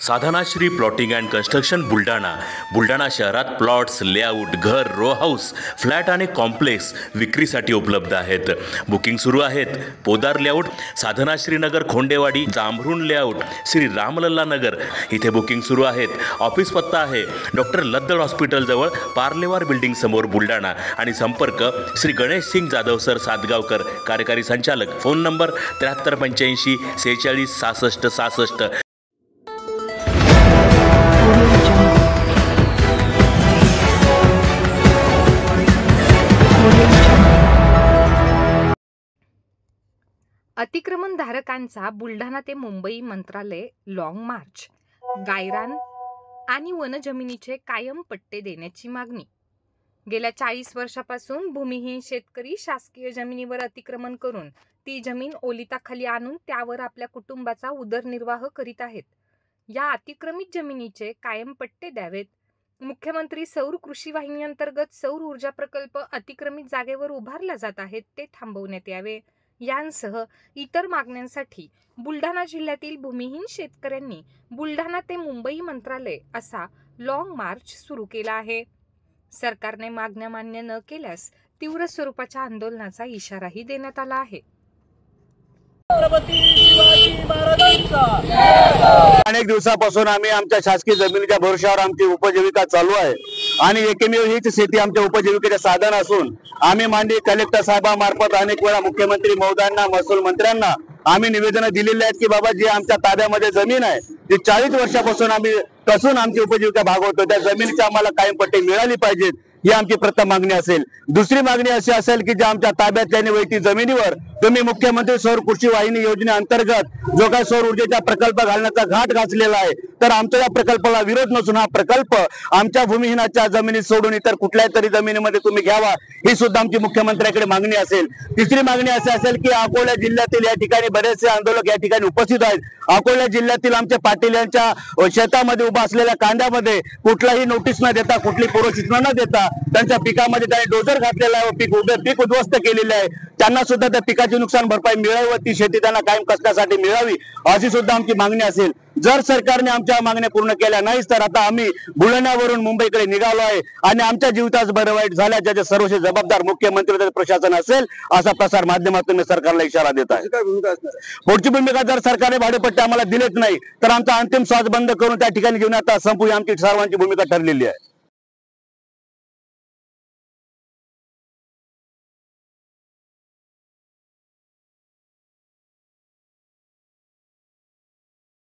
Sadhanashri plotting and construction Buldhana शहरात plots, layout, घर, row house, flat आणि कॉम्प्लेक्स विक्रीसाठी उपलब्ध आहेत. बुकिंग सुरू आहेत. पोदार लेआउट, साधनाश्री नगर, खोंडेवाडी, जांभरुण लेआउट, श्री रामलल्ला नगर इथे बुकिंग सुरू आहेत. ऑफिस पत्ता आहे डॉक्टर लद्दड हॉस्पिटल जवळ, पार्लेवार बिल्डिंग समोर, बुलढाणा. आणि संपर्क श्री गणेश सिंग जाधव सर सातगावकर, कार्यकारी संचालक. Phone number 7385 46 66 66. अतिक्रमणधारकांचा बुलढाणा ते मुंबई मंत्रालय लॉंग मार्च. गायरान आणि वनजमिनीचे कायम पट्टे देण्याची मागणी. गेल्या 40 वर्षापासून भूमिहीन शेतकरी शासकीय जमिनीवर अतिक्रमण करून ती जमीन ओलिताखाली आणून त्यावर आपल्या कुटुंबाचा उदरनिर्वाह करीत आहेत. या अतिक्रमित जमिनीचे कायम पट्टे द्यावेत. मुख्यमंत्री सौर कृषी वाहिनी अंतर्गत सौर ऊर्जा प्रकल्प अतिक्रमित जागेवर उभारला जात आहेत, ते थांबवण्यात यावे. यांसह इतर मागण्यांसाठी बुलढाणा जिल्ह्यातील भूमिहीन शेतकऱ्यांनी बुलढाणा ते मुंबई मंत्रालय असा लॉंग मार्च सुरू केला आहे. सरकारने मागण्या मान्य न केल्यास तीव्र स्वरूपाच्या आंदोलनाचा इशाराही देण्यात आला आहे. अनेक दिवसापासून आम्ही आमच्या शासकीय जमिनीच्या भरोशावर आमची उपजीविका चालू आहे आणि एकमेव हीच शेती आमच्या उपजीविकेचे साधन असून आम्ही माननीय कलेक्टर साहेबांमार्फत अनेक वेळा मुख्यमंत्री महोदयांना, महसूल मंत्र्यांना आम्ही निवेदन दिलेले आहेत की बाबा जी आमच्या ताब्यामध्ये जमीन आहे ती 40 वर्षापासून आम्ही कसून आमची उपजीविका भागवतो, त्या जमिनीची आम्हाला कायम पट्टी मिळाली पाहिजेत, ही आमची प्रथम मागणी असेल. दुसरी मागणी अशी असेल की ज्या आमच्या ताब्यातल्या वैती जमिनीवर तुम्ही मुख्यमंत्री सौर कृषी वाहिनी योजनेअंतर्गत जो काही सौर ऊर्जेचा प्रकल्प घालण्याचा घाट घातलेला आहे, तर आमच्या या प्रकल्पाला विरोध नसून हा प्रकल्प आमच्या भूमिहीनाच्या जमिनीत सोडून इतर कुठल्याही तरी जमिनीमध्ये तुम्ही घ्यावा, ही सुद्धा आमची मुख्यमंत्र्यांकडे मागणी असेल. तिसरी मागणी अशी असेल की अकोला जिल्ह्यातील या ठिकाणी बरेचसे आंदोलक या ठिकाणी उपस्थित आहेत. अकोला जिल्ह्यातील आमच्या पाटील यांच्या शेतामध्ये उभा असलेल्या कांद्यामध्ये कुठलाही नोटीस न देता, कुठली पूर्वसूचना न देता त्यांच्या पिकामध्ये त्यांनी डोजर घातलेला आहे, पीक उद्ध्वस्त केलेले आहे. त्यांना सुद्धा त्या पिकाची नुकसान भरपाई मिळावी व ती शेती त्यांना कायम कसण्यासाठी मिळावी, अशी सुद्धा आमची मागणी असेल. जर सरकारने आमच्या मागण्या पूर्ण केल्या नाहीच तर आता आम्ही बुलढाण्यावरून मुंबईकडे निघालो आहे आणि आमच्या जीवितास बरं वाईट झाल्याच्या सर्वस्वी जबाबदार मुख्यमंत्री प्रशासन असेल, असा प्रसार माध्यमातून मी सरकारला इशारा देत आहे. पुढची भूमिका जर सरकारने भाडेपट्टे आम्हाला दिलेच नाही तर आमचा अंतिम श्वास बंद करून त्या ठिकाणी घेऊन आता संपू, आमची सर्वांची भूमिका ठरलेली आहे.